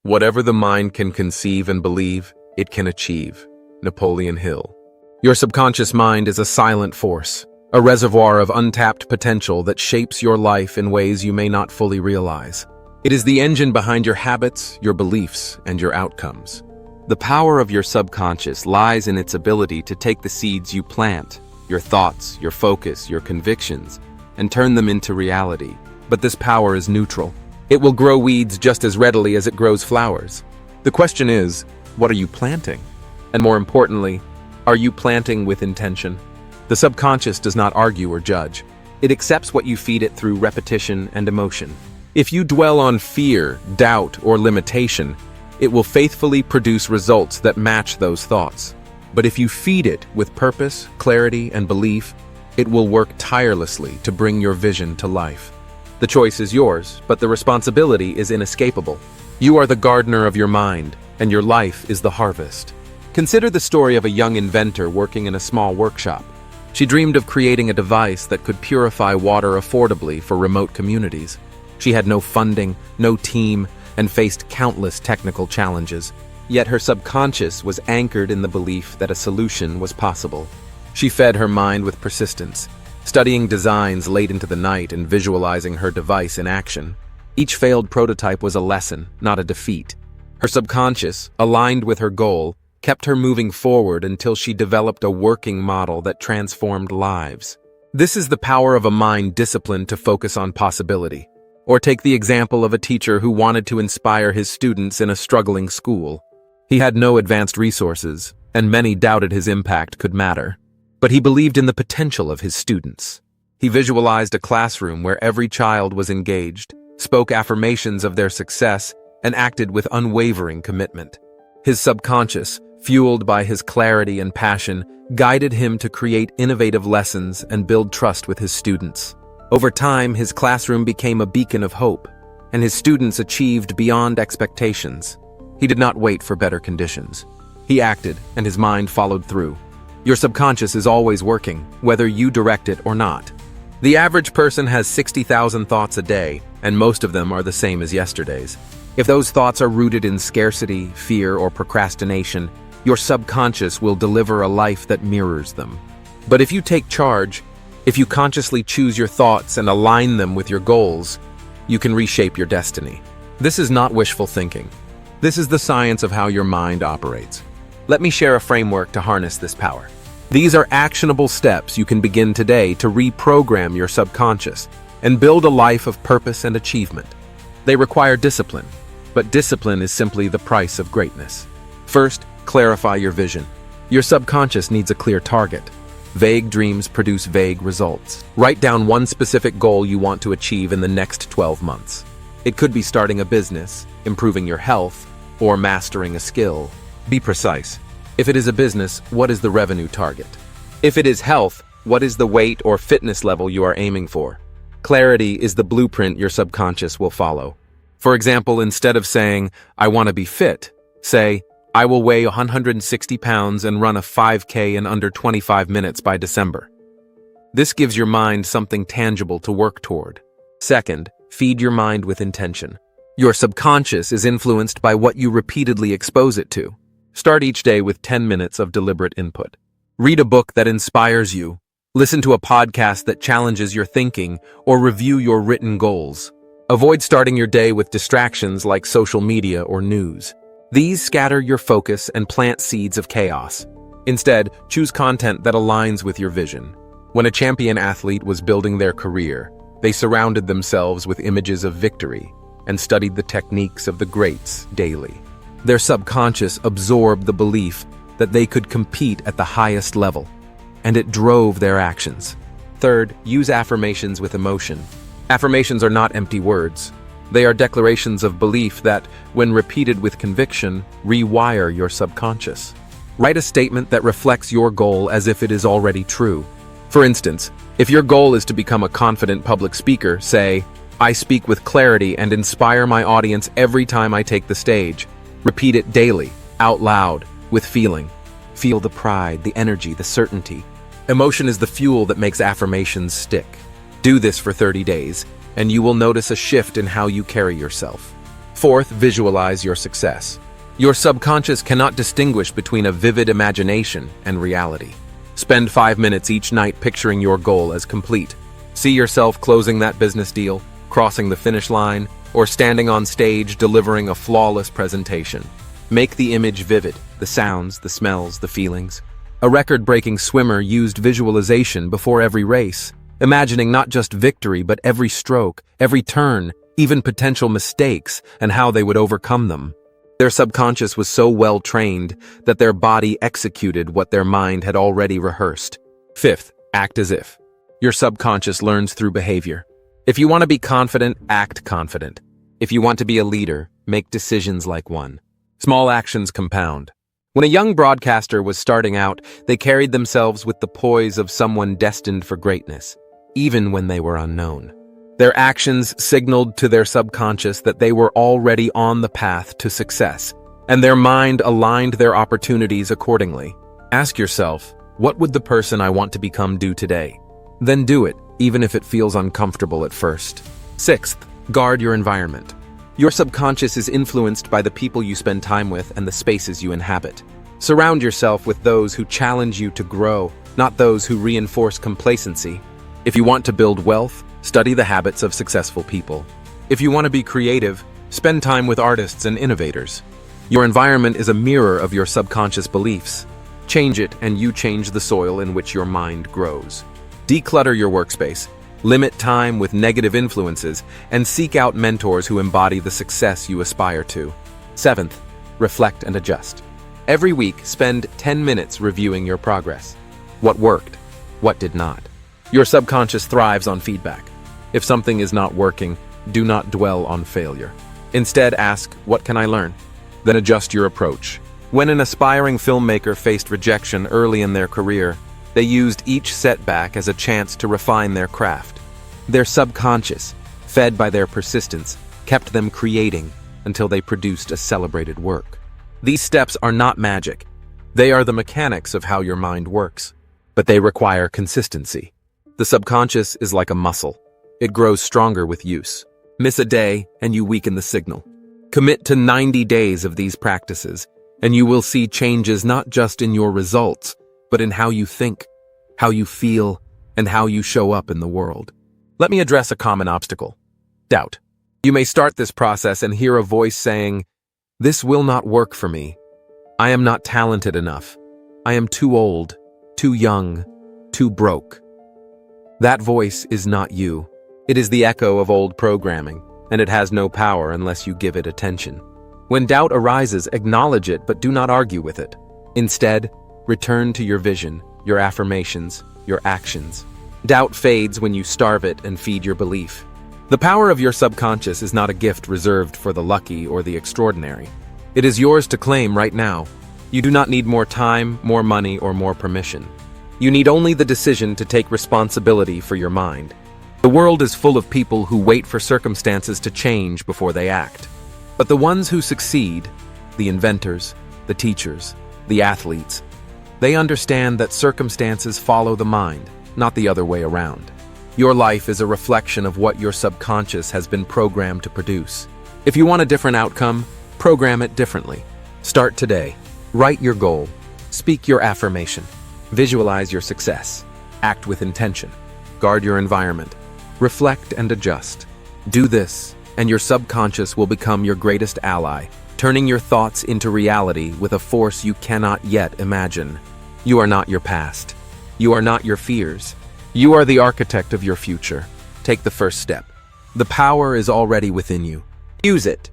Whatever the mind can conceive and believe, it can achieve. Napoleon Hill. Your subconscious mind is a silent force, a reservoir of untapped potential that shapes your life in ways you may not fully realize. It is the engine behind your habits, your beliefs, and your outcomes. The power of your subconscious lies in its ability to take the seeds you plant, your thoughts, your focus, your convictions, and turn them into reality. But this power is neutral. It will grow weeds just as readily as it grows flowers. The question is, what are you planting? And more importantly, are you planting with intention? The subconscious does not argue or judge. It accepts what you feed it through repetition and emotion. If you dwell on fear, doubt, or limitation, it will faithfully produce results that match those thoughts. But if you feed it with purpose, clarity, and belief, it will work tirelessly to bring your vision to life. The choice is yours, but the responsibility is inescapable. You are the gardener of your mind, and your life is the harvest. Consider the story of a young inventor working in a small workshop. She dreamed of creating a device that could purify water affordably for remote communities. She had no funding, no team, and faced countless technical challenges. Yet her subconscious was anchored in the belief that a solution was possible. She fed her mind with persistence, studying designs late into the night and visualizing her device in action. Each failed prototype was a lesson, not a defeat. Her subconscious, aligned with her goal, kept her moving forward until she developed a working model that transformed lives. This is the power of a mind disciplined to focus on possibility. Or take the example of a teacher who wanted to inspire his students in a struggling school. He had no advanced resources, and many doubted his impact could matter. But he believed in the potential of his students. He visualized a classroom where every child was engaged, spoke affirmations of their success, and acted with unwavering commitment. His subconscious, fueled by his clarity and passion, guided him to create innovative lessons and build trust with his students. Over time, his classroom became a beacon of hope, and his students achieved beyond expectations. He did not wait for better conditions. He acted, and his mind followed through. Your subconscious is always working, whether you direct it or not. The average person has 60,000 thoughts a day, and most of them are the same as yesterday's. If those thoughts are rooted in scarcity, fear, or procrastination, your subconscious will deliver a life that mirrors them. But if you take charge, if you consciously choose your thoughts and align them with your goals, you can reshape your destiny. This is not wishful thinking. This is the science of how your mind operates. Let me share a framework to harness this power. These are actionable steps you can begin today to reprogram your subconscious and build a life of purpose and achievement. They require discipline, but discipline is simply the price of greatness. First, clarify your vision. Your subconscious needs a clear target. Vague dreams produce vague results. Write down one specific goal you want to achieve in the next 12 months. It could be starting a business, improving your health, or mastering a skill. Be precise. If it is a business, what is the revenue target? If it is health, what is the weight or fitness level you are aiming for? Clarity is the blueprint your subconscious will follow. For example, instead of saying, "I want to be fit," say, "I will weigh 160 pounds and run a 5K in under 25 minutes by December." This gives your mind something tangible to work toward. Second, feed your mind with intention. Your subconscious is influenced by what you repeatedly expose it to. Start each day with 10 minutes of deliberate input. Read a book that inspires you. Listen to a podcast that challenges your thinking, or review your written goals. Avoid starting your day with distractions like social media or news. These scatter your focus and plant seeds of chaos. Instead, choose content that aligns with your vision. When a champion athlete was building their career, they surrounded themselves with images of victory and studied the techniques of the greats daily. Their subconscious absorbed the belief that they could compete at the highest level, and it drove their actions. Third, use affirmations with emotion. Affirmations are not empty words. They are declarations of belief that, when repeated with conviction, rewire your subconscious. Write a statement that reflects your goal as if it is already true. For instance, if your goal is to become a confident public speaker, say, "I speak with clarity and inspire my audience every time I take the stage." Repeat it daily, out loud, with feeling. Feel the pride, the energy, the certainty. Emotion is the fuel that makes affirmations stick. Do this for 30 days, and you will notice a shift in how you carry yourself. Fourth, visualize your success. Your subconscious cannot distinguish between a vivid imagination and reality. Spend 5 minutes each night picturing your goal as complete. See yourself closing that business deal, crossing the finish line, or standing on stage delivering a flawless presentation. Make the image vivid, the sounds, the smells, the feelings. A record-breaking swimmer used visualization before every race, imagining not just victory but every stroke, every turn, even potential mistakes, and how they would overcome them. Their subconscious was so well trained that their body executed what their mind had already rehearsed. Fifth, act as if. Your subconscious learns through behavior. If you want to be confident, act confident. If you want to be a leader, make decisions like one. Small actions compound. When a young broadcaster was starting out, they carried themselves with the poise of someone destined for greatness, even when they were unknown. Their actions signaled to their subconscious that they were already on the path to success, and their mind aligned their opportunities accordingly. Ask yourself, what would the person I want to become do today? Then do it, even if it feels uncomfortable at first. Sixth, guard your environment. Your subconscious is influenced by the people you spend time with and the spaces you inhabit. Surround yourself with those who challenge you to grow, not those who reinforce complacency. If you want to build wealth, study the habits of successful people. If you want to be creative, spend time with artists and innovators. Your environment is a mirror of your subconscious beliefs. Change it and you change the soil in which your mind grows. Declutter your workspace, limit time with negative influences, and seek out mentors who embody the success you aspire to. Seventh, reflect and adjust. Every week, spend 10 minutes reviewing your progress. What worked? What did not? Your subconscious thrives on feedback. If something is not working, do not dwell on failure. Instead, ask, what can I learn? Then adjust your approach. When an aspiring filmmaker faced rejection early in their career, they used each setback as a chance to refine their craft. Their subconscious, fed by their persistence, kept them creating until they produced a celebrated work. These steps are not magic. They are the mechanics of how your mind works, but they require consistency. The subconscious is like a muscle. It grows stronger with use. Miss a day and you weaken the signal. Commit to 90 days of these practices, and you will see changes not just in your results, but in how you think, how you feel, and how you show up in the world. Let me address a common obstacle: doubt. You may start this process and hear a voice saying, "This will not work for me. I am not talented enough. I am too old, too young, too broke." That voice is not you. It is the echo of old programming, and it has no power unless you give it attention. When doubt arises, acknowledge it, but do not argue with it. Instead, return to your vision, your affirmations, your actions. Doubt fades when you starve it and feed your belief. The power of your subconscious is not a gift reserved for the lucky or the extraordinary. It is yours to claim right now. You do not need more time, more money, or more permission. You need only the decision to take responsibility for your mind. The world is full of people who wait for circumstances to change before they act. But the ones who succeed, the inventors, the teachers, the athletes, they understand that circumstances follow the mind, not the other way around. Your life is a reflection of what your subconscious has been programmed to produce. If you want a different outcome, program it differently. Start today. Write your goal. Speak your affirmation. Visualize your success. Act with intention. Guard your environment. Reflect and adjust. Do this, and your subconscious will become your greatest ally, turning your thoughts into reality with a force you cannot yet imagine. You are not your past. You are not your fears. You are the architect of your future. Take the first step. The power is already within you. Use it.